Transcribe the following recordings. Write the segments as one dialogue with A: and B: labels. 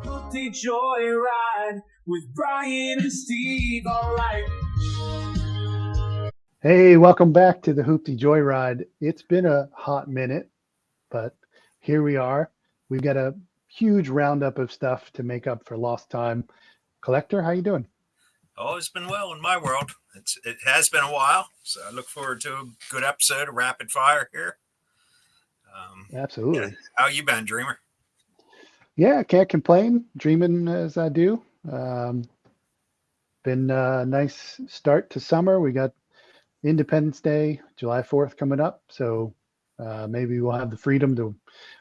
A: Hooptie Joyride with Brian and Steve. All right.
B: Hey, welcome back to the Hooptie Joyride. It's been a hot minute, but here we are. We've got a huge roundup of stuff to make up for lost time. Collector, how you doing?
C: Oh, it's been well in my world. It has been a while, so I look forward to a good episode of Rapid Fire here.
B: Absolutely.
C: Yeah. How you been, Dreamer?
B: Yeah, can't complain. Dreaming as I do. Been a nice start to summer. We got Independence Day, July 4th coming up, so maybe we'll have the freedom to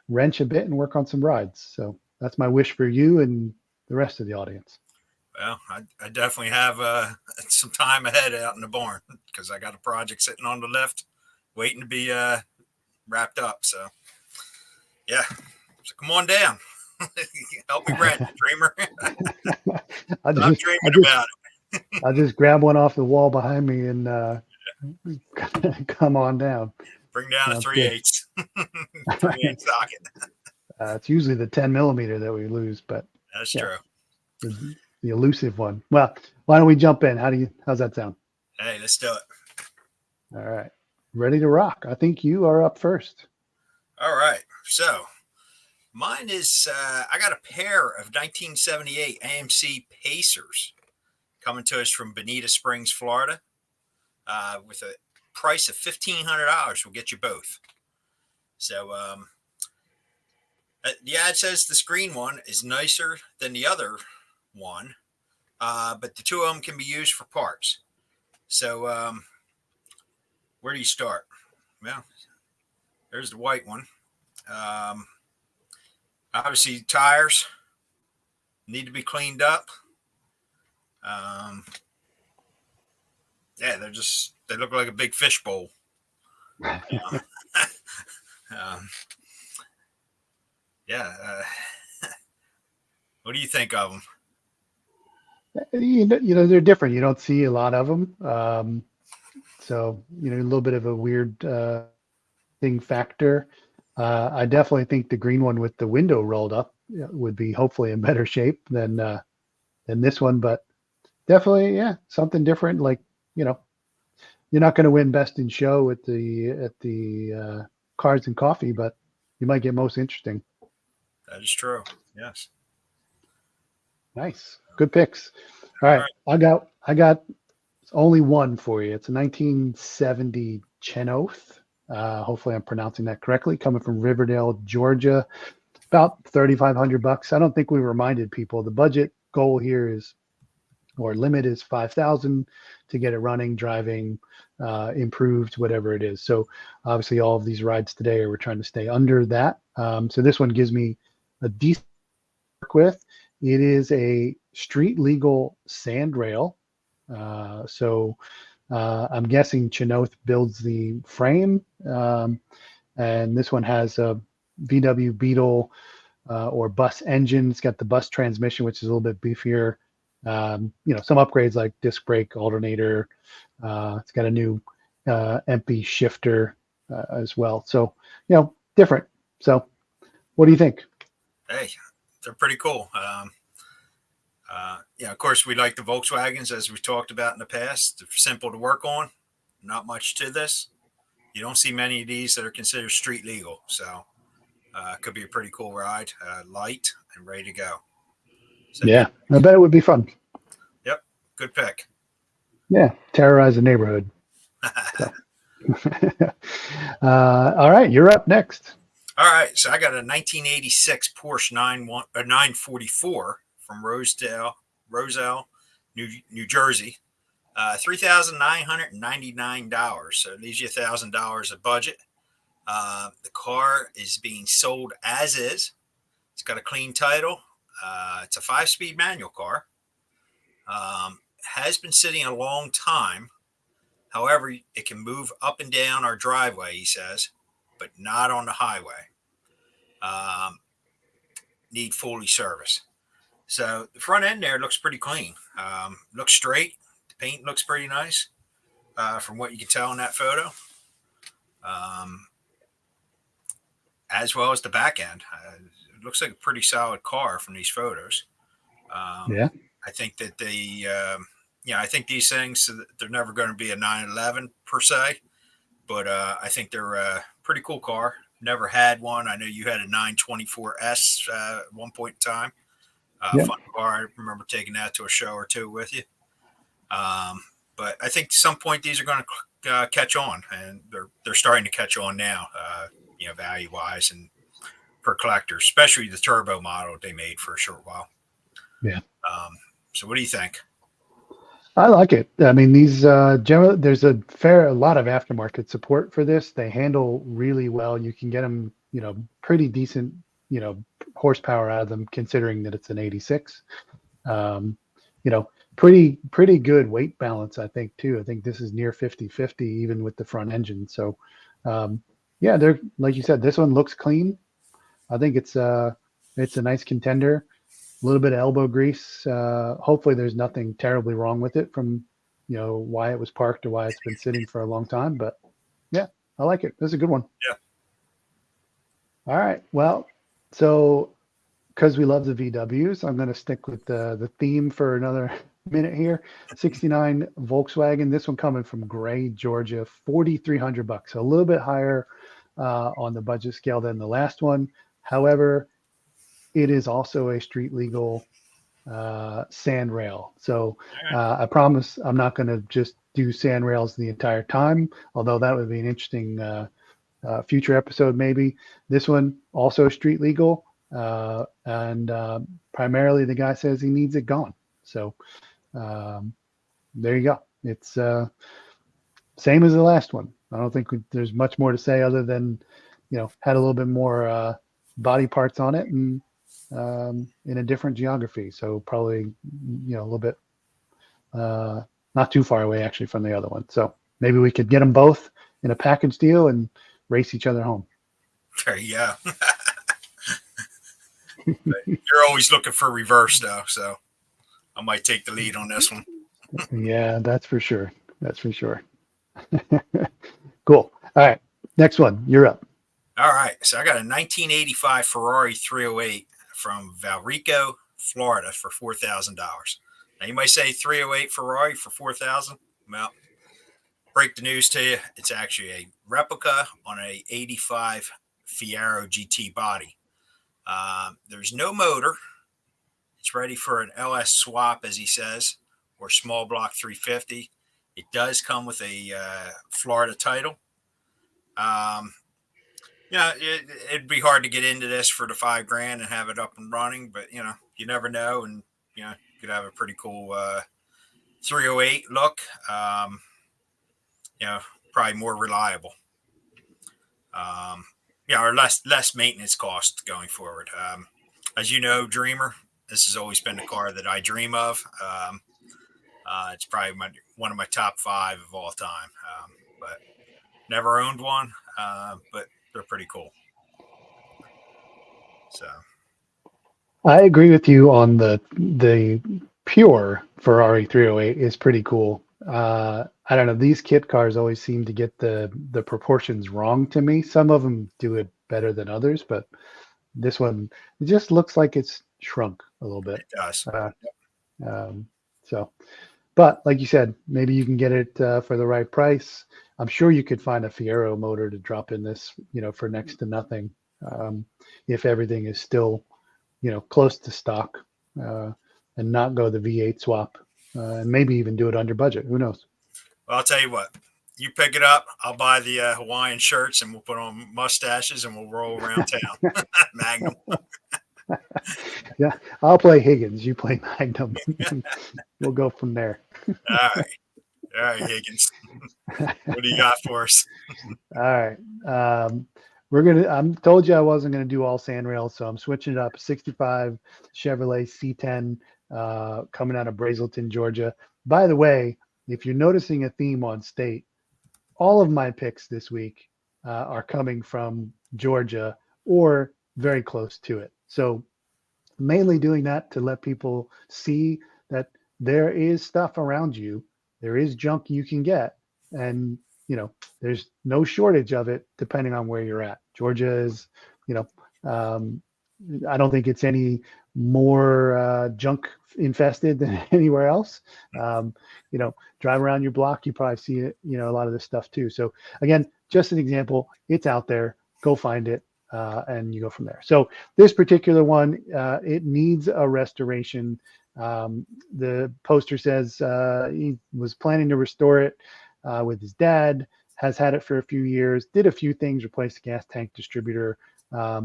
B: wrench a bit and work on some rides. So that's my wish for you and the rest of the audience.
C: Well, I definitely have some time ahead out in the barn because I got a project sitting on the lift waiting to be wrapped up. So, yeah. So come on down. Help me rent, Dreamer.
B: I'll just grab one off the wall behind me and come on down.
C: Bring down a 3/8 3/8 socket.
B: It's usually the 10 millimeter that we lose, but
C: that's true.
B: The elusive one. Well, why don't we jump in? How's that sound?
C: Hey, let's do it.
B: All right. Ready to rock. I think you are up first.
C: All right. So mine is, I got a pair of 1978 AMC Pacers coming to us from Bonita Springs, Florida, with a price of $1,500. We'll get you both. So the ad says this green one is nicer than the other one, but the two of them can be used for parts. So where do you start? Well, there's the white one. Obviously, tires need to be cleaned up. Yeah, they look like a big fish bowl. Yeah. What do you think of them?
B: You know, they're different. You don't see a lot of them. So, you know, a little bit of a weird thing factor. I definitely think the green one with the window rolled up would be hopefully in better shape than this one, but definitely, yeah, something different. Like, you know, you're not going to win best in show at the Cards and Coffee, but you might get most interesting.
C: That is true. Yes.
B: Nice. Good picks. All right. I got only one for you. It's a 1970 Chenoth. Hopefully I'm pronouncing that correctly. Coming from Riverdale, Georgia, about $3,500. I don't think we reminded people the budget goal here is, or limit is, 5,000 to get it running, driving, improved, whatever it is. So obviously all of these rides today we're trying to stay under that. So this one gives me a decent work with. It is a street legal sandrail. So I'm guessing Chenoth builds the frame. And this one has a VW Beetle or bus engine. It's got the bus transmission, which is a little bit beefier. You know, some upgrades like disc brake, alternator. It's got a new MP shifter as well. So, you know, different. So what do you think?
C: Hey, they're pretty cool. Yeah, of course, we like the Volkswagens, as we've talked about in the past. They're simple to work on. Not much to this. You don't see many of these that are considered street legal. So it could be a pretty cool ride, light and ready to go. So,
B: yeah, I bet it would be fun.
C: Yep, good pick.
B: Yeah, terrorize the neighborhood. All right, you're up next.
C: All right, so I got a 1986 Porsche 944 from Roselle, New Jersey, $3,999. So it leaves you $1,000 of budget. The car is being sold as is. It's got a clean title. It's a 5-speed manual car. Has been sitting a long time. However, it can move up and down our driveway, he says, but not on the highway. Need fully service. So the front end there looks pretty clean. Looks straight. The paint looks pretty nice from what you can tell in that photo. As well as the back end. it looks like a pretty solid car from these photos.
B: Yeah.
C: I think that I think these things, they're never going to be a 911 per se, but I think they're a pretty cool car. Never had one. I know you had a 924S at one point in time.
B: Yep.
C: Fun car. I remember taking that to a show or two with you. But I think at some point these are going to catch on, and they're starting to catch on now, value wise and for collectors, especially the turbo model they made for a short while.
B: Yeah.
C: So what do you think?
B: I like it. I mean, these generally, there's a lot of aftermarket support for this. They handle really well. You can get them, pretty decent, horsepower out of them, considering that it's an 86. Pretty good weight balance, I think, too. I think this is near 50-50, even with the front engine. So, they're, like you said, this one looks clean. I think it's a nice contender. A little bit of elbow grease. Hopefully there's nothing terribly wrong with it from, why it was parked or why it's been sitting for a long time. But yeah, I like it. This is a good one.
C: Yeah.
B: All right. Well, so because we love the VWs, I'm going to stick with the theme for another minute here. 69 Volkswagen. This one coming from Gray, Georgia, $4,300. A little bit higher on the budget scale than the last one. However, it is also a street legal sand rail. So I promise I'm not going to just do sand rails the entire time, although that would be an interesting future episode maybe. This one also street legal, and primarily the guy says he needs it gone. So there you go. It's same as the last one. I don't think there's much more to say other than, had a little bit more body parts on it and in a different geography. So probably, a little bit not too far away actually from the other one. So maybe we could get them both in a package deal and race each other home.
C: There you go. You're always looking for reverse though, so I might take the lead on this one.
B: Yeah, that's for sure. That's for sure. Cool. All right. Next one. You're up.
C: All right. So I got a 1985 Ferrari 308 from Valrico, Florida for $4,000. Now you might say 308 Ferrari for $4,000. Well, break the news to you. It's actually a replica on a 85 Fiero GT body. There's no motor. It's ready for an LS swap, as he says, or small block 350. It does come with a Florida title. It'd be hard to get into this for the $5,000 and have it up and running, but you never know, and you could have a pretty cool 308 look. Probably more reliable. Or less maintenance cost going forward. As you know, Dreamer, this has always been the car that I dream of. It's probably one of my top 5 of all time, but never owned one, but they're pretty cool. So
B: I agree with you on the pure Ferrari 308 is pretty cool. I don't know. These kit cars always seem to get the proportions wrong to me. Some of them do it better than others, but this one, it just looks like it's shrunk a little bit.
C: it does.
B: But like you said, maybe you can get it for the right price. I'm sure you could find a Fiero motor to drop in this, for next to nothing, if everything is still, close to stock, and not go the V8 swap, and maybe even do it under budget. Who knows?
C: Well, I'll tell you what. You pick it up. I'll buy the Hawaiian shirts, and we'll put on mustaches, and we'll roll around town. Magnum.
B: Yeah, I'll play Higgins. You play Magnum. We'll go from there.
C: All right, Higgins. What do you got for us?
B: All right. I told you I wasn't gonna do all sand rails, so I'm switching it up. 65 Chevrolet C10 coming out of Brazelton, Georgia. By the way, if you're noticing a theme on state, all of my picks this week are coming from Georgia or very close to it. So mainly doing that to let people see that there is stuff around you. There is junk you can get. And, there's no shortage of it depending on where you're at. Georgia is, I don't think it's any more junk infested than anywhere else. Drive around your block, you probably see it, a lot of this stuff too. So again, just an example, it's out there, go find it, and you go from there. So this particular one, it needs a restoration. The poster says he was planning to restore it with his dad, has had it for a few years, did a few things, replaced the gas tank distributor,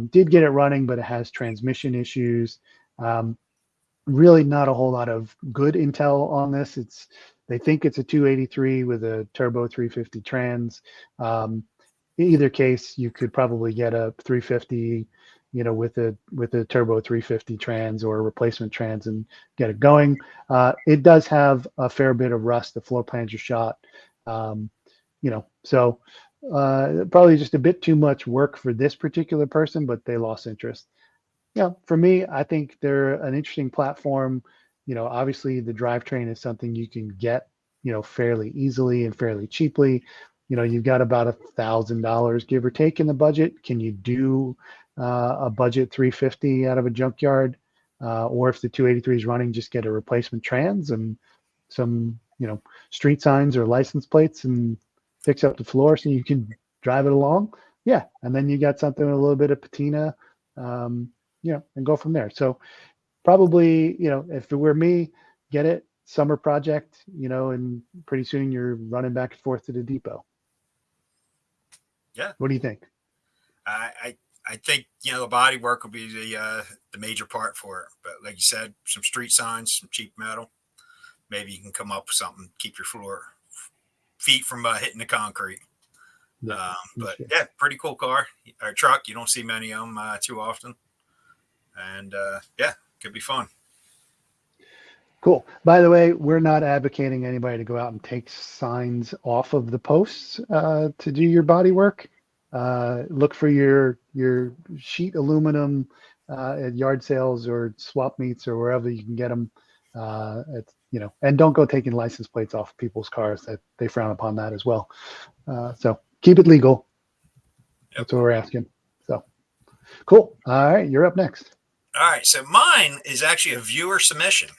B: did get it running, but it has transmission issues. Really not a whole lot of good intel on this. They think it's a 283 with a turbo 350 trans. In either case, you could probably get a 350, with a turbo 350 trans or a replacement trans and get it going. It does have a fair bit of rust. The floor plans are shot. So probably just a bit too much work for this particular person, but they lost interest. For me, I think they're an interesting platform. Obviously the drivetrain is something you can get, fairly easily and fairly cheaply. You've got about $1,000 give or take in the budget. Can you do a budget 350 out of a junkyard? Or if the 283 is running, just get a replacement trans and some, street signs or license plates and fix up the floor so you can drive it along. Yeah. And then you got something with a little bit of patina, and go from there. So probably, if it were me, get it, summer project, and pretty soon you're running back and forth to the depot.
C: Yeah.
B: What do you think?
C: I think, the body work will be the major part for it. But like you said, some street signs, some cheap metal. Maybe you can come up with something, keep your feet from hitting the concrete.
B: Yeah,
C: but
B: sure.
C: yeah, pretty cool car or truck. You don't see many of them too often. And could be fun.
B: Cool. By the way, we're not advocating anybody to go out and take signs off of the posts to do your body work. Look for your sheet aluminum at yard sales or swap meets or wherever you can get them. And don't go taking license plates off people's cars. That they frown upon that as well. So keep it legal. Yep. That's what we're asking. So cool. All right, you're up next.
C: All right, so mine is actually a viewer submission.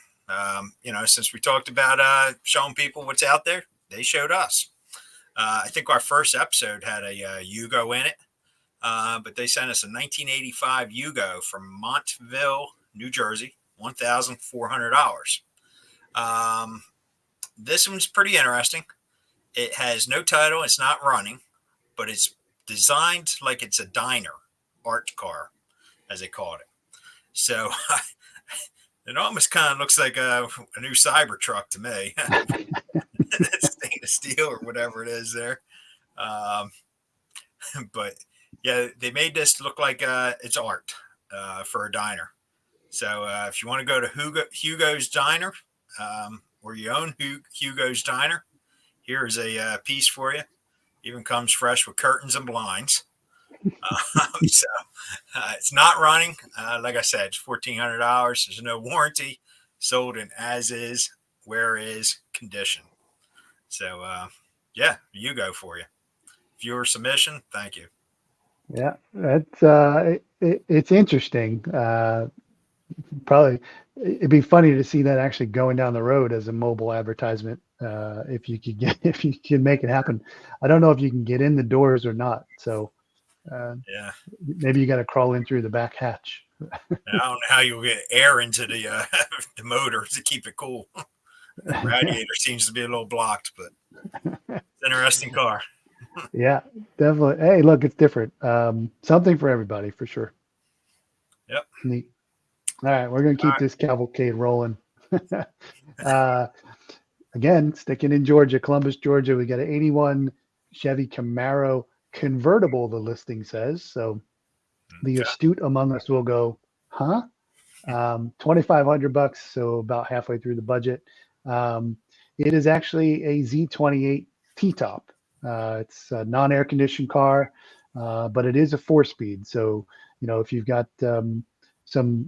C: Since we talked about showing people what's out there, they showed us. I think our first episode had a Yugo in it, but they sent us a 1985 Yugo from Montville, New Jersey, $1,400. This one's pretty interesting. It has no title. It's not running, but it's designed like it's a diner, art car, as they called it. So it almost kind of looks like a new Cybertruck to me. Stainless steel or whatever it is there. But yeah, they made this look like it's art for a diner. So if you want to go to Hugo's Diner, or you own Hugo's Diner, here's a piece for you. Even comes fresh with curtains and blinds. It's not running. Like I said, it's $1,400. There's no warranty. Sold in as is, where is condition. So, Yugo for you. Viewer submission. Thank you.
B: Yeah, that's it's interesting. Probably it'd be funny to see that actually going down the road as a mobile advertisement. If you can make it happen. I don't know if you can get in the doors or not. So maybe you got to crawl in through the back hatch.
C: I don't know how you'll get air into the motor to keep it cool. The radiator seems to be a little blocked, but it's an interesting car.
B: Yeah, definitely. Hey, look, it's different. Something for everybody, for sure.
C: Yep.
B: Neat. All right, we're going to keep this cavalcade rolling. Again, sticking in Georgia, Columbus, Georgia, we got an 81 Chevy Camaro convertible, the listing says. So the astute among us will go, huh? $2,500, so about halfway through the budget. It is actually a Z28 T-top. It's a non-air conditioned car, but it is a 4-speed. So, if you've got some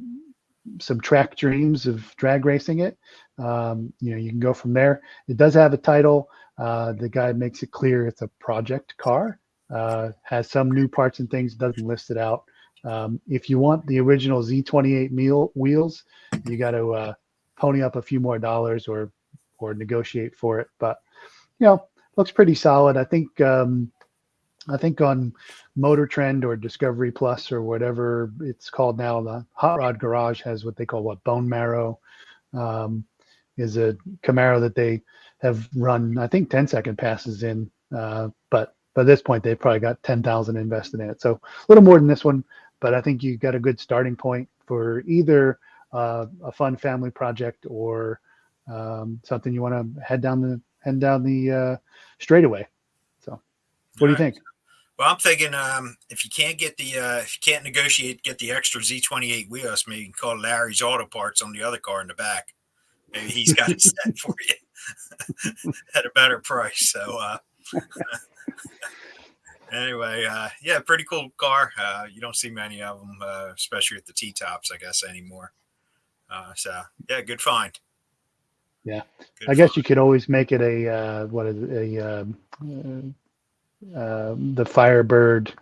B: track dreams of drag racing it, you can go from there. It does have a title. The guy makes it clear it's a project car. Has some new parts and things, doesn't list it out. If you want the original Z28 wheels, you got to pony up a few more dollars or negotiate for it. But looks pretty solid. I think on Motor Trend or Discovery Plus or whatever it's called now, the Hot Rod Garage has what they call Bone Marrow. Is a Camaro that they have run, I think, 10-second passes in. But by this point, they've probably got 10,000 invested in it. So a little more than this one, but I think you got a good starting point for either a fun family project or something you want to head down the straightaway. So what do you think?
C: Well, I'm thinking if you can't negotiate, get the extra Z28 wheels, maybe you can call Larry's Auto Parts on the other car in the back. Maybe he's got it set for you at a better price. So anyway, yeah, pretty cool car. You don't see many of them, especially at the T-tops, I guess, anymore. So yeah, good find.
B: Yeah,
C: good
B: I guess
C: find.
B: you could always make it the Firebird,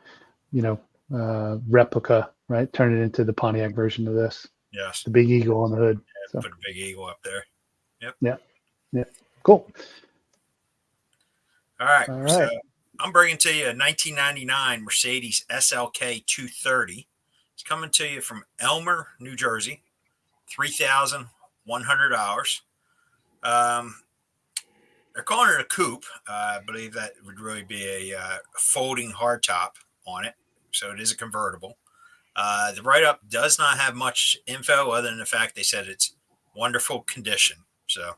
B: replica, right? Turn it into the Pontiac version of this.
C: Yes.
B: The big eagle on the hood.
C: Yeah, put a big eagle up there. Yep.
B: Yeah. Cool.
C: All right.
B: All right.
C: So I'm bringing to you a 1999 Mercedes SLK 230. It's coming to you from Elmer, New Jersey. $3,100. They're calling it a coupe. I believe that would really be a folding hardtop on it. So it is a convertible. The write-up does not have much info other than the fact they said it's wonderful condition. So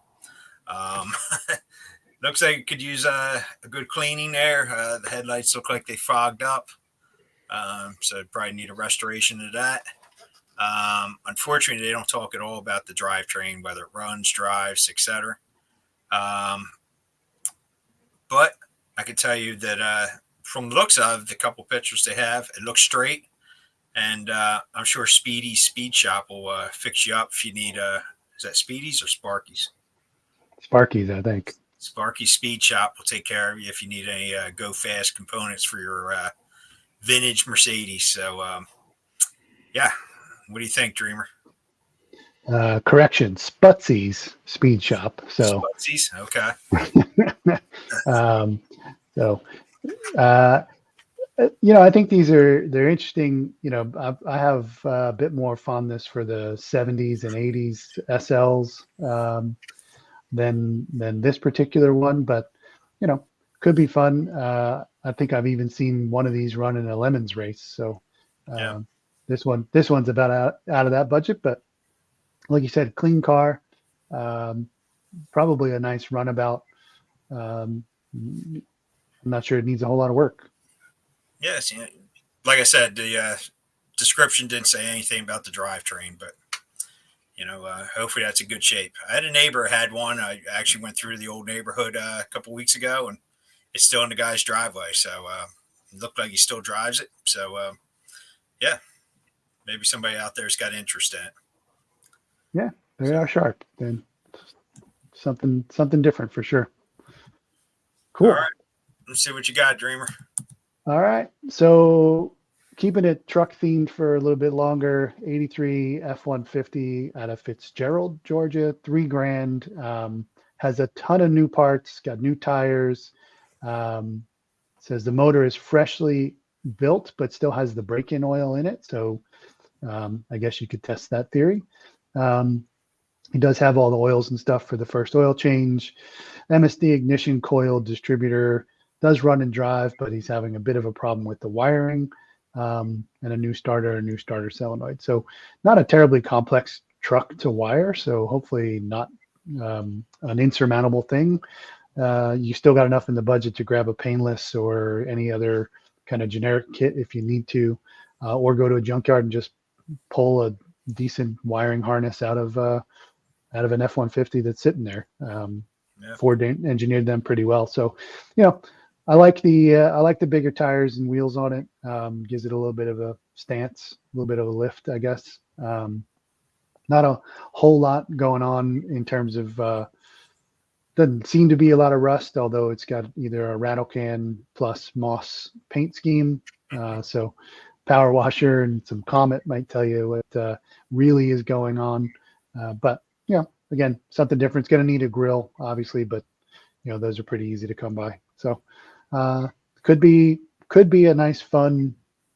C: looks like it could use a good cleaning there. The headlights look like they fogged up. So probably need a restoration of that. Unfortunately, they don't talk at all about the drivetrain, whether it runs, drives, etc. But I can tell you that from the looks of the couple pictures they have, it looks straight. And I'm sure Speedy's Speed Shop will fix you up if you need is that Speedy's or Sparky's?
B: Sparky's, I think.
C: Sparky's Speed Shop will take care of you if you need any go fast components for your vintage Mercedes. So yeah, what do you think, Dreamer?
B: Correction, Sputsy's Speed Shop. So
C: Sputsy's, okay.
B: I think they're interesting. I have a bit more fondness for the 70s and 80s SLs than this particular one, but could be fun. I think I've even seen one of these run in a Lemons race. So
C: Yeah.
B: This one's about out of that budget, but like you said, clean car, probably a nice runabout. I'm not sure it needs a whole lot of work.
C: Yes, like I said, the description didn't say anything about the drivetrain, but hopefully that's in good shape. I had a neighbor who had one. I actually went through the old neighborhood a couple weeks ago, and it's still in the guy's driveway. So it looked like he still drives it. So yeah, maybe somebody out there's got interest in it.
B: Yeah, they are sharp. Then something different for sure. Cool.
C: All right, let's see what you got, Dreamer.
B: All right, so keeping it truck themed for a little bit longer, 83 F-150 out of Fitzgerald, Georgia, $3,000. Has a ton of new parts, got new tires. Says the motor is freshly built, but still has the break-in oil in it. So I guess you could test that theory. He does have all the oils and stuff for the first oil change. MSD ignition coil distributor. Does run and drive, but he's having a bit of a problem with the wiring and a new starter solenoid. So not a terribly complex truck to wire. So hopefully not an insurmountable thing. You still got enough in the budget to grab a painless or any other kind of generic kit if you need to, or go to a junkyard and just pull a decent wiring harness out of an F-150 that's sitting there. Ford engineered them pretty well. So, I like the bigger tires and wheels on it. Gives it a little bit of a stance, a little bit of a lift, I guess. Not a whole lot going on in terms of doesn't seem to be a lot of rust, although it's got either a rattle can plus moss paint scheme. So, power washer and some Comet might tell you what really is going on. But again, something different. It's going to need a grill, obviously, but those are pretty easy to come by. So could be a nice, fun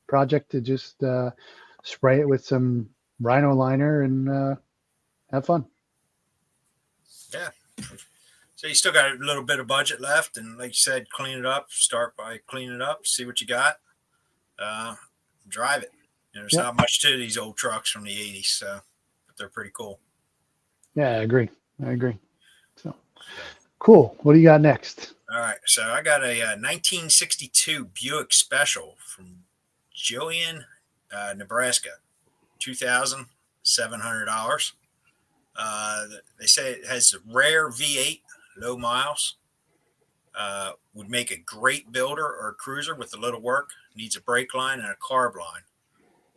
B: project to just spray it with some Rhino liner and have fun.
C: Yeah. So you still got a little bit of budget left, and like you said, clean it up. Start by cleaning it up, see what you got, drive it. There's not much to these old trucks from the '80s, so but they're pretty cool.
B: Yeah, I agree. So cool. What do you got next?
C: All right, so I got a 1962 Buick Special from Jillian, Nebraska, $2,700. They say it has a rare V8, low miles. Would make a great builder or cruiser with a little work. Needs a brake line and a carb line.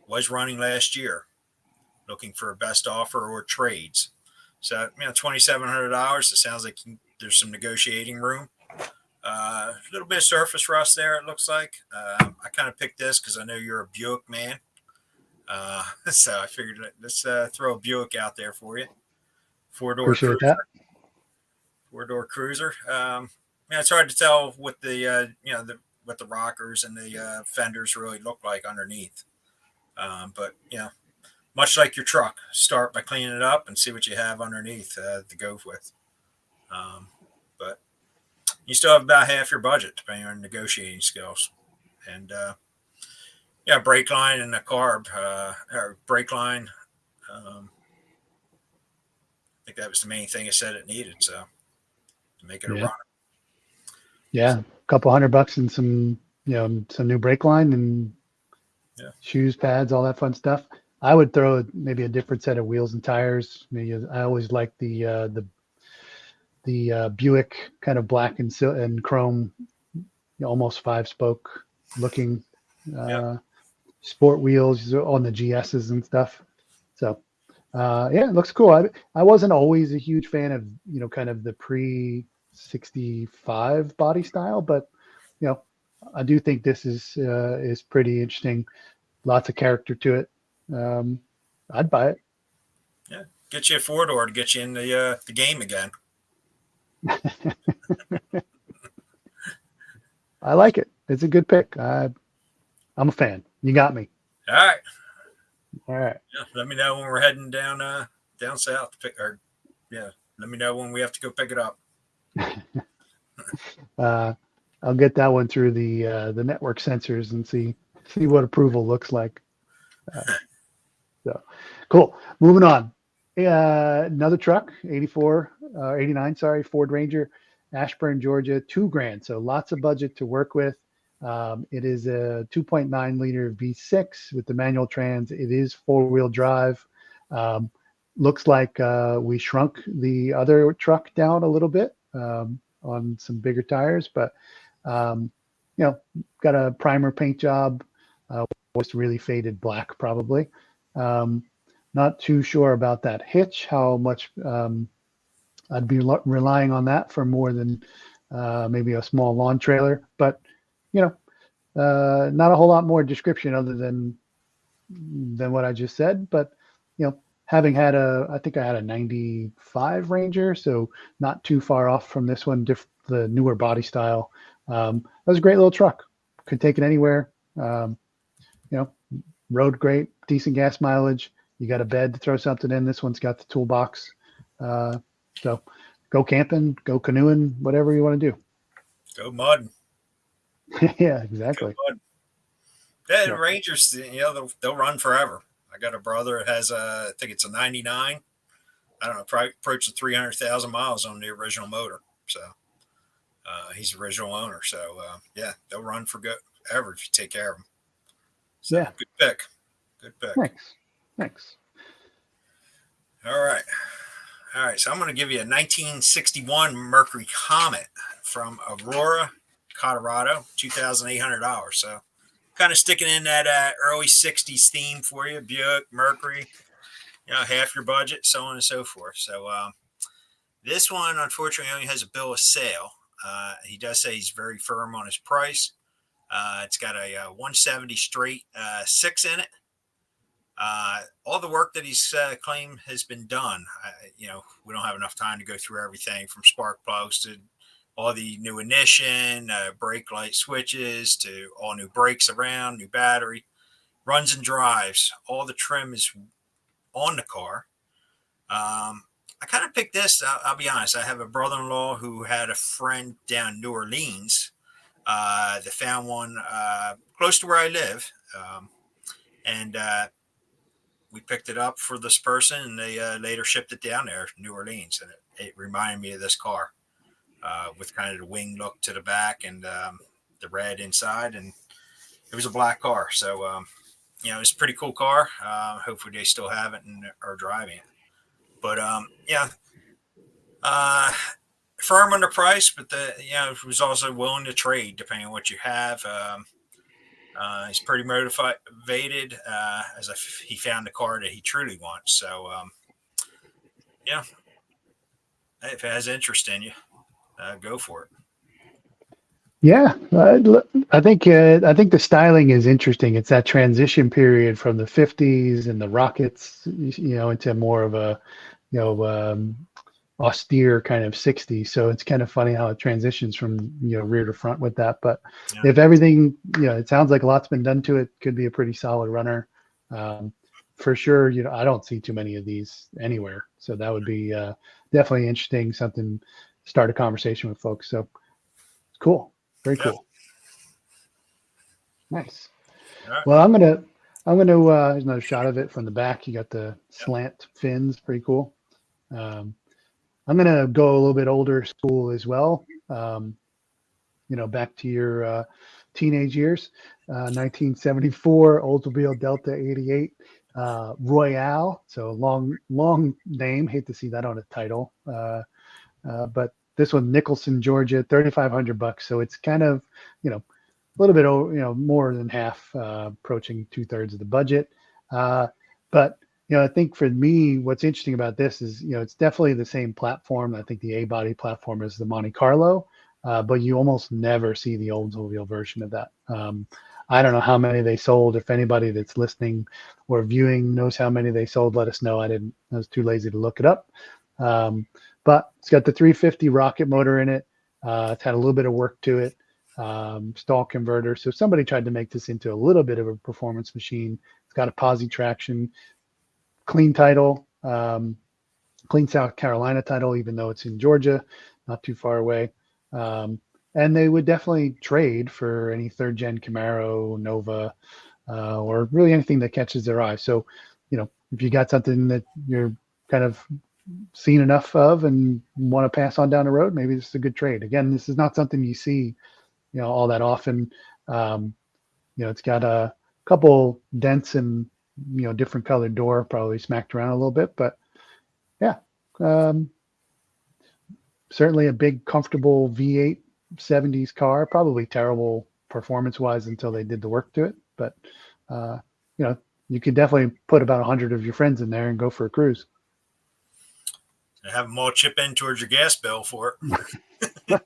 C: Was running last year. Looking for a best offer or trades. So, $2,700. It sounds like there's some negotiating room. A little bit of surface rust there, it looks like. I kind of picked this because I know you're a Buick man. So I figured let's throw a Buick out there for you. Four-door cruiser. It's hard to tell what the what the rockers and the fenders really look like underneath. But much like your truck, start by cleaning it up and see what you have underneath to go with. But you still have about half your budget depending on negotiating skills. And brake line and a carb or brake line. I think that was the main thing it said it needed. So to make it a runner.
B: Yeah, a couple $100 and some new brake line and shoes, pads, all that fun stuff. I would throw maybe a different set of wheels and tires. Maybe I always like the Buick kind of black and chrome, almost 5-spoke looking sport wheels on the GSs and stuff. So it looks cool. I wasn't always a huge fan of kind of the pre-65 body style, but I do think this is pretty interesting. Lots of character to it. I'd buy it.
C: Yeah, get you a 4-door to get you in the game again.
B: I like it. It's a good pick. I'm a fan. You got me.
C: All right.
B: Yeah,
C: let me know when we're heading down south to pick. Let me know when we have to go pick it up.
B: I'll get that one through the network sensors and see what approval looks like. So cool. Moving on. Another truck, 89, Ford Ranger, Ashburn, Georgia, $2,000. So lots of budget to work with. It is a 2.9 liter V6 with the manual trans. It is 4-wheel drive. Looks like we shrunk the other truck down a little bit on some bigger tires, but got a primer paint job. Was really faded black probably. Not too sure about that hitch, how much I'd be relying on that for more than maybe a small lawn trailer, but not a whole lot more description other than what I just said. But having had I think I had a 95 Ranger, so not too far off from this one, the newer body style. That was a great little truck. Could take it anywhere. Rode great, decent gas mileage. You got a bed to throw something in. This one's got the toolbox. So go camping, go canoeing, whatever you want to do.
C: Go mud.
B: Yeah, exactly.
C: Yeah, the Rangers, they'll run forever. I got a brother that has I think it's a 99. I don't know, probably approached 300,000 miles on the original motor. So he's the original owner. So they'll run forever if you take care of them. So, good pick.
B: Thanks.
C: All right. So I'm going to give you a 1961 Mercury Comet from Aurora, Colorado, $2,800. So kind of sticking in that early 60s theme for you, Buick, Mercury, half your budget, so on and so forth. So this one, unfortunately, only has a bill of sale. He does say he's very firm on his price. It's got a 170 straight 6 in it. All the work that he's claimed has been done. We don't have enough time to go through everything from spark plugs to all the new ignition, brake light switches to all new brakes around, new battery, runs and drives. All the trim is on the car. I kind of picked this. I'll be honest. I have a brother-in-law who had a friend down New Orleans that found one close to where I live. And we picked it up for this person, and they later shipped it down there, New Orleans. And it reminded me of this car with kind of the wing look to the back and the red inside. And it was a black car. So, it's a pretty cool car. Hopefully they still have it and are driving it. But, firm on the price, but it was also willing to trade depending on what you have. He's pretty motivated as if he found the car that he truly wants. So, if it has interest in you, go for it.
B: Yeah, I think the styling is interesting. It's that transition period from the 50s and the rockets, into more of a, austere kind of 60s. So it's kind of funny how it transitions from, rear to front with that. But if everything, it sounds like a lot's been done to it, could be a pretty solid runner. For sure, I don't see too many of these anywhere. So that would be definitely interesting, something to start a conversation with folks. So it's cool. Very cool. Nice.
C: Right.
B: Well, I'm gonna here's another shot of it from the back. You got the slant fins, pretty cool. I'm gonna go a little bit older school as well. Back to your teenage years. 1974 Oldsmobile Delta 88 Royale. So long name. Hate to see that on a title. But this one, Nicholson, Georgia, $3,500. So it's kind of, a little bit, more than half, approaching 2/3 of the budget. But, I think for me, what's interesting about this is, it's definitely the same platform. I think the A-body platform is the Monte Carlo, but you almost never see the Oldsmobile version of that. I don't know how many they sold. If anybody that's listening or viewing knows how many they sold, let us know. I was too lazy to look it up. But it's got the 350 rocket motor in it. It's had a little bit of work to it. Stall converter. So somebody tried to make this into a little bit of a performance machine. It's got a posi traction, clean title, clean South Carolina title, even though it's in Georgia, not too far away. And they would definitely trade for any third gen Camaro, Nova, or really anything that catches their eye. So, if you got something that you're kind of seen enough of and want to pass on down the road, maybe this is a good trade. Again, this is not something you see, all that often. It's got a couple dents and, different colored door, probably smacked around a little bit, but yeah, certainly a big, comfortable V8 70s car, probably terrible performance wise until they did the work to it. But, you could definitely put about 100 of your friends in there and go for a cruise.
C: Have them all chip in towards your gas bill for it.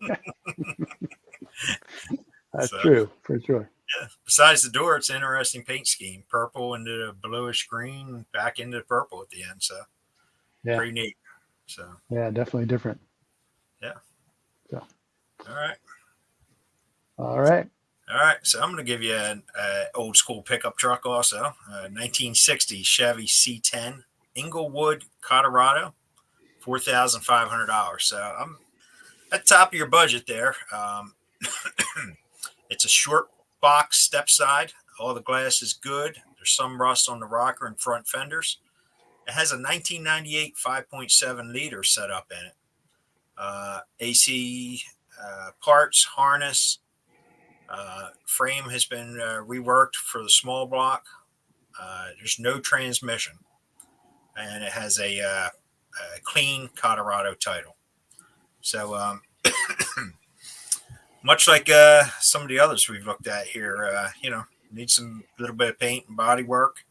B: That's true, for sure.
C: Yeah. Besides the door, it's an interesting paint scheme. Purple into the bluish green, back into the purple at the end. So pretty neat. So
B: yeah, definitely different.
C: Yeah.
B: So
C: all right.
B: All right.
C: So I'm going to give you an old school pickup truck also. 1960 Chevy C10, Inglewood, Colorado. $4,500. So I'm at the top of your budget there. It's a short box step side. All the glass is good. There's some rust on the rocker and front fenders. It has a 1998 5.7 liter setup in it. AC parts, harness, frame has been reworked for the small block. There's no transmission, and it has a clean Colorado title. So much like some of the others we've looked at here, need some little bit of paint and body work,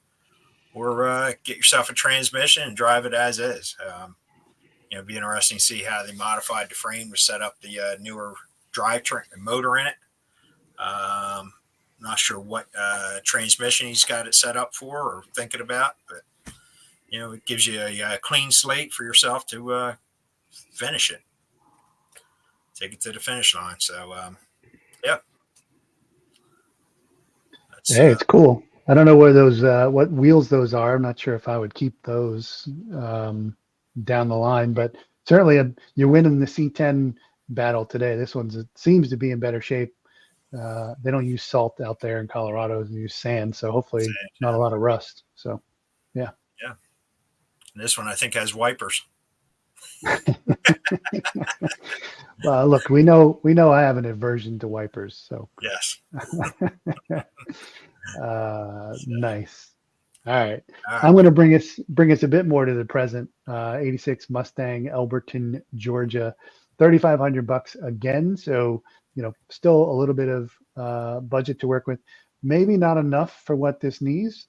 C: or get yourself a transmission and drive it as is. It'd be interesting to see how they modified the frame to set up the newer drivetrain motor in it. Not sure what transmission he's got it set up for or thinking about, but it gives you a clean slate for yourself to finish it, take it to the finish line. So, yeah.
B: Hey, it's cool. I don't know where those what wheels those are. I'm not sure if I would keep those down the line, but certainly you're winning the C10 battle today. This one seems to be in better shape. They don't use salt out there in Colorado; they use sand, so hopefully not a lot of rust. So, yeah.
C: Yeah. And this one I think has wipers.
B: Look, we know I have an aversion to wipers, so
C: yes.
B: Nice. All right. I'm going to bring us a bit more to the present. 86 Mustang, Elberton, Georgia, $3,500 again. So still a little bit of budget to work with. Maybe not enough for what this needs.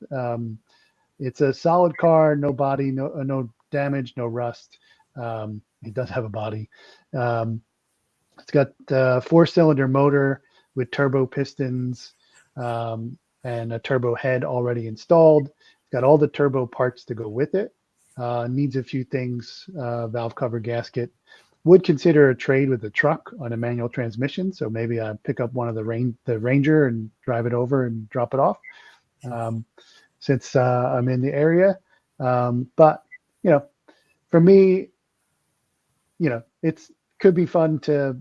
B: It's a solid car, no body, no damage, no rust. It does have a body. It's got a 4-cylinder motor with turbo pistons and a turbo head already installed. It's got all the turbo parts to go with it. Needs a few things, valve cover, gasket. Would consider a trade with a truck on a manual transmission. So maybe I pick up one of the Ranger and drive it over and drop it off since I'm in the area. But, for me, it's could be fun to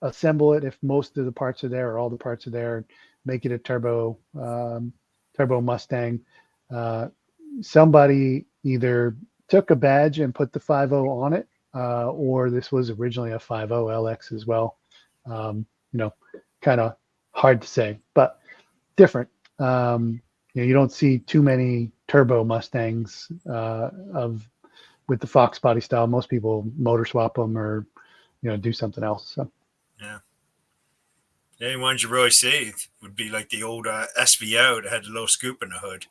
B: assemble it if most of the parts are there or all the parts are there, make it a turbo Mustang. Somebody either took a badge and put the 5.0 on it, or this was originally a 5.0 LX as well. Kind of hard to say, but different. You don't see too many turbo Mustangs with the Fox body style. Most people motor swap them or do something else. So
C: yeah, the only ones you really see would be like the old SVO that had the little scoop in the hood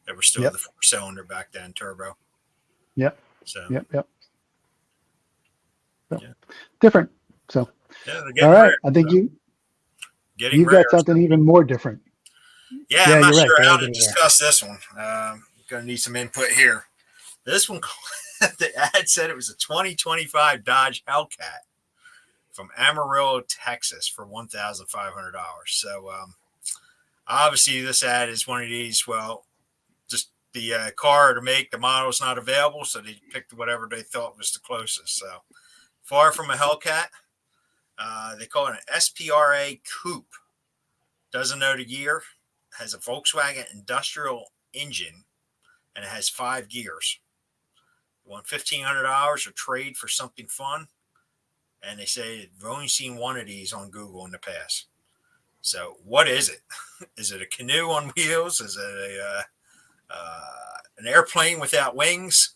C: that were still the 4-cylinder back then, turbo.
B: Yep.
C: So
B: yep. So, different. So all right,
C: rare,
B: I think you've
C: rare.
B: got something even more different.
C: Yeah, I'm not
B: you're
C: sure
B: right.
C: how to discuss this one. Going to need some input here. This one, the ad said it was a 2025 Dodge Hellcat from Amarillo, Texas for $1,500. So obviously this ad is one of these, just the car to make, the model is not available, so they picked whatever they thought was the closest. So far from a Hellcat. They call it an SPRA Coupe. Doesn't know the year. Has a Volkswagen industrial engine, and it has 5 gears. You want $1,500 or trade for something fun? And they say they've only seen one of these on Google in the past. So what is it? Is it a canoe on wheels? Is it an airplane without wings?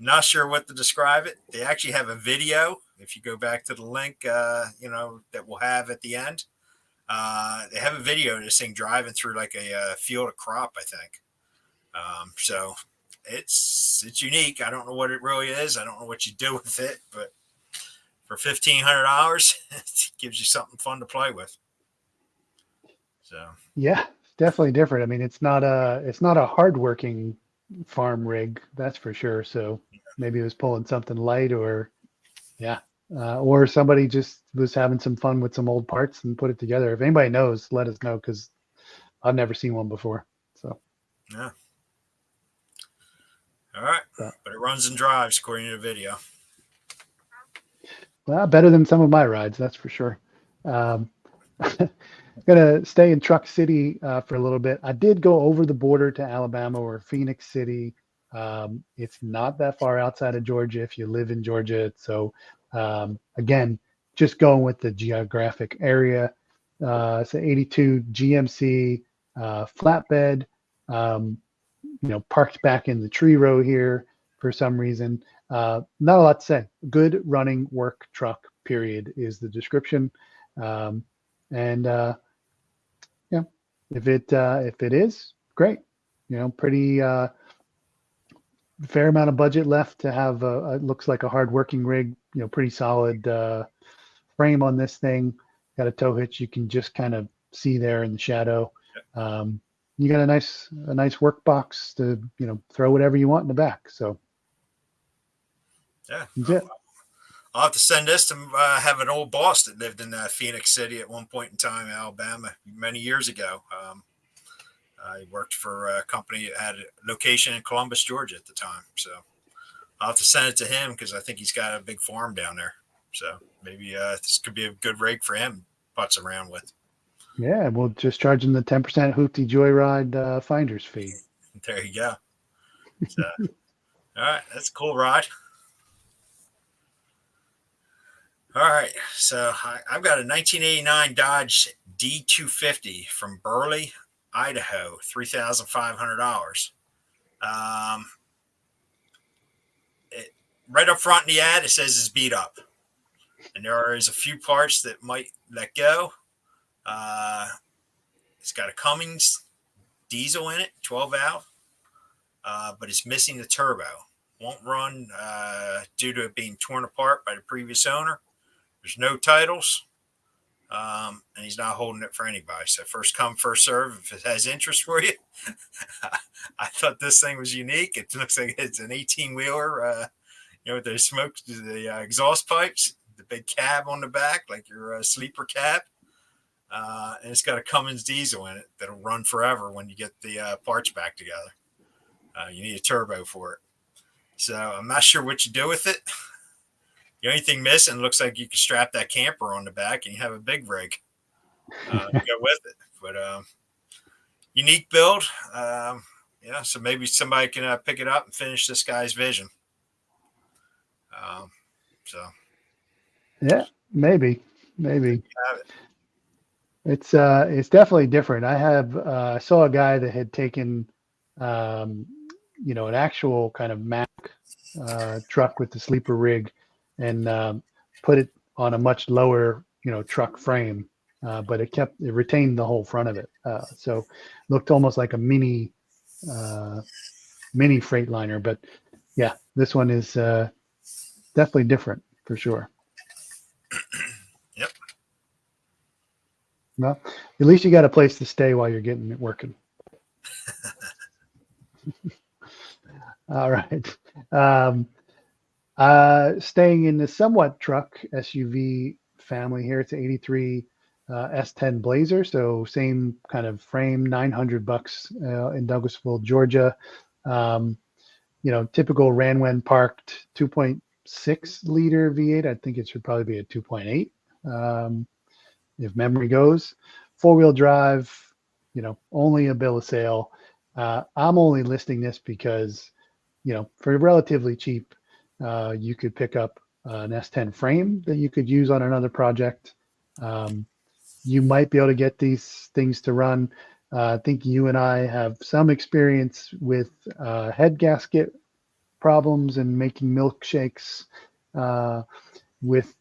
C: Not sure what to describe it. They actually have a video. If you go back to the link, that we'll have at the end, they have a video of this thing driving through like a field of crop, I think. So it's unique. I don't know what it really is. I don't know what you do with it, but for $1,500, it gives you something fun to play with. So
B: yeah, it's definitely different. I mean, it's not a hardworking farm rig, that's for sure. So maybe it was pulling something light, or somebody just was having some fun with some old parts and put it together. If anybody knows, let us know, because I've never seen one before. So
C: yeah. All right, but it runs and drives according to the video.
B: Well, better than some of my rides, that's for sure. I'm gonna stay in Truck City for a little bit. I did go over the border to Alabama or Phoenix City. It's not that far outside of Georgia if you live in Georgia. So again, just going with the geographic area. It's an 82 GMC flatbed. Parked back in the tree row here for some reason. Not a lot to say. Good running work truck, period, is the description. If it is, great. Pretty fair amount of budget left to have it looks like a hard working rig. Pretty solid frame on this thing. Got a tow hitch you can just kind of see there in the shadow. You got a nice work box to, throw whatever you want in the back. So
C: Yeah.
B: that's it.
C: I'll have to send this to have an old boss that lived in Phoenix City at one point in time, Alabama, many years ago. I worked for a company that had a location in Columbus, Georgia at the time. So I'll have to send it to him because I think he's got a big farm down there. So maybe this could be a good rig for him to putz around with.
B: Yeah, we'll just charge them the 10% Hooptie Joyride finder's fee.
C: There you go. So, all right, that's a cool ride. All right, so I've got a 1989 Dodge D250 from Burley, Idaho, $3,500. Right up front in the ad, it says it's beat up, and there is a few parts that might let go. It's got a Cummins diesel in it, 12 valve, but it's missing the turbo. Won't run due to it being torn apart by the previous owner. There's no titles, and he's not holding it for anybody. So first come, first serve. If it has interest for you, I thought this thing was unique. It looks like it's an 18-wheeler, with the smoke, the exhaust pipes, the big cab on the back, like your sleeper cab. And it's got a Cummins diesel in it that'll run forever when you get the parts back together. You need a turbo for it. So I'm not sure what you do with it. The only thing missing looks like you can strap that camper on the back and you have a big rig to go with it. But unique build. So maybe somebody can pick it up and finish this guy's vision.
B: Yeah, maybe. It's definitely different. I saw a guy that had taken an actual kind of Mack truck with the sleeper rig and put it on a much lower truck frame, but it retained the whole front of it, so looked almost like a mini Freightliner. But yeah, this one is definitely different for sure.
C: Yep.
B: Well, at least you got a place to stay while you're getting it working. All right. Staying in the somewhat truck SUV family here. It's an 83 S10 Blazer. So same kind of frame, $900 in Douglasville, Georgia. Typical ran when parked 2.6 liter V8. I think it should probably be a 2.8. If memory goes. 4-wheel drive, only a bill of sale. I'm only listing this because, for relatively cheap, you could pick up an S10 frame that you could use on another project. You might be able to get these things to run. I think you and I have some experience with head gasket problems and making milkshakes with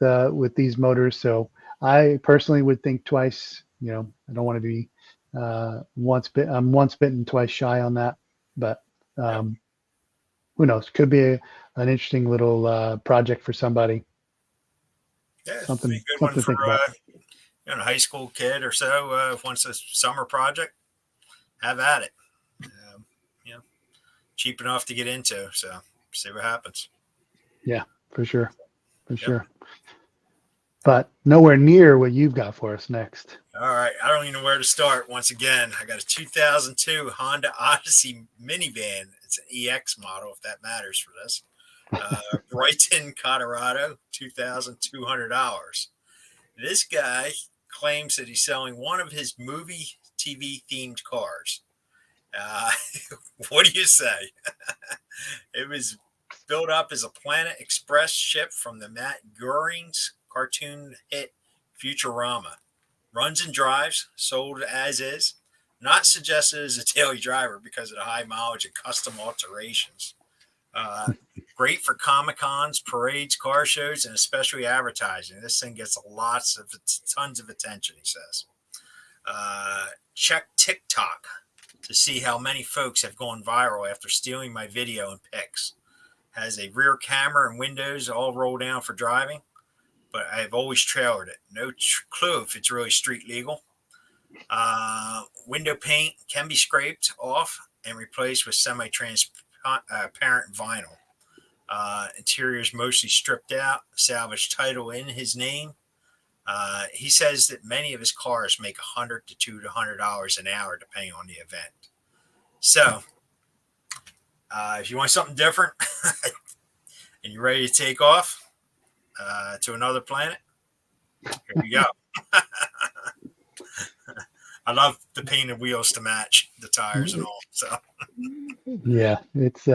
B: these motors. So I personally would think twice. I don't want to be once bitten, twice shy on that. But who knows? Could be an interesting little project for somebody.
C: Yeah,
B: something
C: be a good
B: to
C: one for
B: think about.
C: a high school kid or so. Wants a summer project, have at it. Cheap enough to get into. So see what happens.
B: Yeah, for sure. But nowhere near what you've got for us next.
C: All right. I don't even know where to start. Once again, I got a 2002 Honda Odyssey minivan. It's an EX model, if that matters for this. Brighton, Colorado, $2,200. This guy claims that he's selling one of his movie TV themed cars. What do you say? It was built up as a Planet Express ship from the Matt Groening's cartoon hit Futurama. Runs and drives, sold as is. Not suggested as a daily driver because of the high mileage and custom alterations. Great for Comic-Cons, parades, car shows, and especially advertising. This thing gets tons of attention, he says. Check TikTok to see how many folks have gone viral after stealing my video and pics. Has a rear camera and windows all rolled down for driving, but I have always trailered it. No clue if it's really street legal. Window paint can be scraped off and replaced with semi-transparent vinyl. Interior is mostly stripped out, salvage title in his name. He says that many of his cars make $100 to $200 an hour, depending on the event. So, if you want something different and you're ready to take off to another planet, here you go. I love the painted wheels to match the tires and all. So,
B: yeah, it's.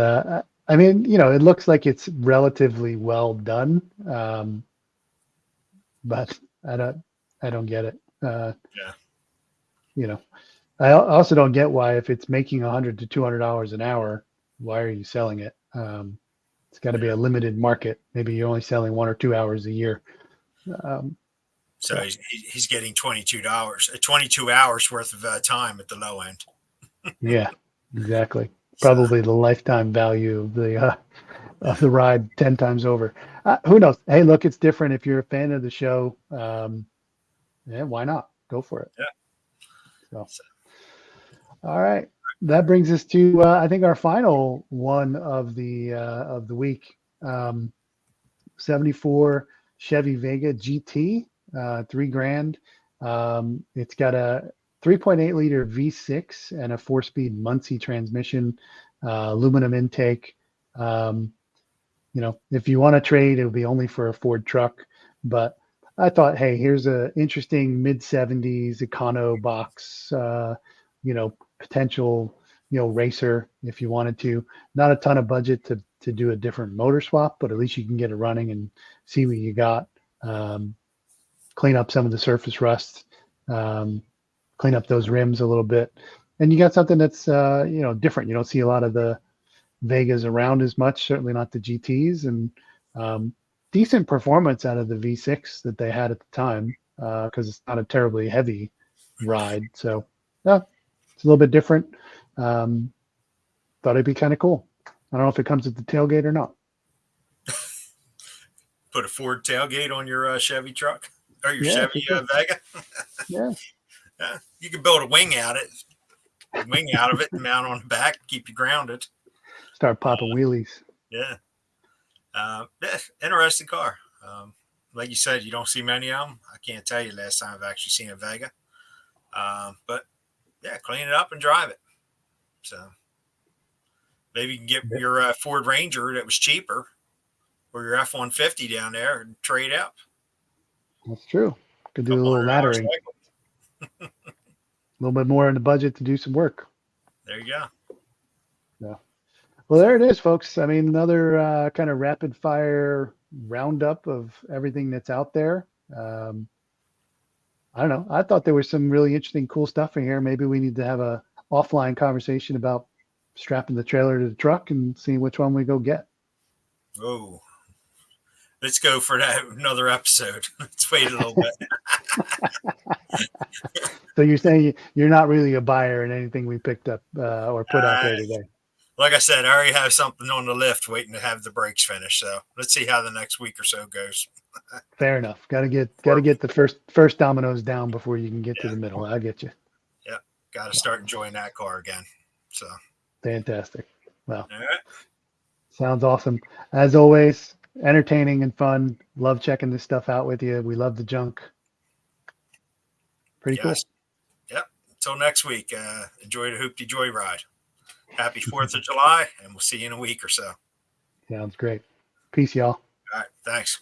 B: I mean, it looks like it's relatively well done, but I don't get it.
C: yeah.
B: I also don't get why, if it's making $100 to $200 an hour, why are you selling it? It's got to be a limited market. Maybe you're only selling 1 or 2 hours a year.
C: So he's getting $22, 22 hours worth of time at the low end.
B: Yeah, exactly. Probably the lifetime value of the ride 10 times over. Who knows? Hey, look, it's different. If you're a fan of the show, why not? Go for it.
C: Yeah.
B: So, all right. That brings us to I think our final one of the week. 74 Chevy Vega GT, $3,000. It's got a 3.8 liter V6 and a 4-speed Muncie transmission, aluminum intake. If you want to trade, it'll be only for a Ford truck. But I thought, hey, here's a interesting mid-70s econo box, potential, racer if you wanted to. Not a ton of budget to do a different motor swap, but at least you can get it running and see what you got. Clean up some of the surface rust, clean up those rims a little bit, and you got something that's different. You don't see a lot of the Vegas around as much, certainly not the GTs, and decent performance out of the V6 that they had at the time, because it's not a terribly heavy ride. So yeah, it's a little bit different. Thought it'd be kind of cool. I don't know if it comes with the tailgate or not.
C: Put a Ford tailgate on your Chevy truck or your
B: Yeah,
C: Chevy Vega.
B: Yeah.
C: You can build a wing out of it, and mount on the back, keep you grounded.
B: Start popping wheelies.
C: Yeah. Interesting car. Like you said, you don't see many of them. I can't tell you last time I've actually seen a Vega. But yeah, clean it up and drive it. So maybe you can get your Ford Ranger that was cheaper, or your F-150 down there and trade out.
B: That's true. Could do a little laddering. A little bit more in the budget to do some work.
C: There you go.
B: Yeah. Well, there it is, folks. I mean, another kind of rapid fire roundup of everything that's out there. I don't know. I thought there was some really interesting, cool stuff in here. Maybe we need to have a offline conversation about strapping the trailer to the truck and seeing which one we go get.
C: Oh, let's go for that another episode. Let's wait a little bit.
B: So you're saying you're not really a buyer in anything we picked up or put out there today?
C: Like I said, I already have something on the lift waiting to have the brakes finished. So let's see how the next week or so goes.
B: Fair enough. Got to get the first dominoes down before you can get to the middle. I get you.
C: Yeah, got to start enjoying that car again. So
B: fantastic. Well,
C: all right.
B: Sounds awesome. As always, entertaining and fun. Love checking this stuff out with you. We love the junk. Pretty cool.
C: Yep. Until next week, enjoy the Hooptie Joyride. Happy 4th of July, and we'll see you in a week or so.
B: Sounds great. Peace, y'all.
C: All right. Thanks.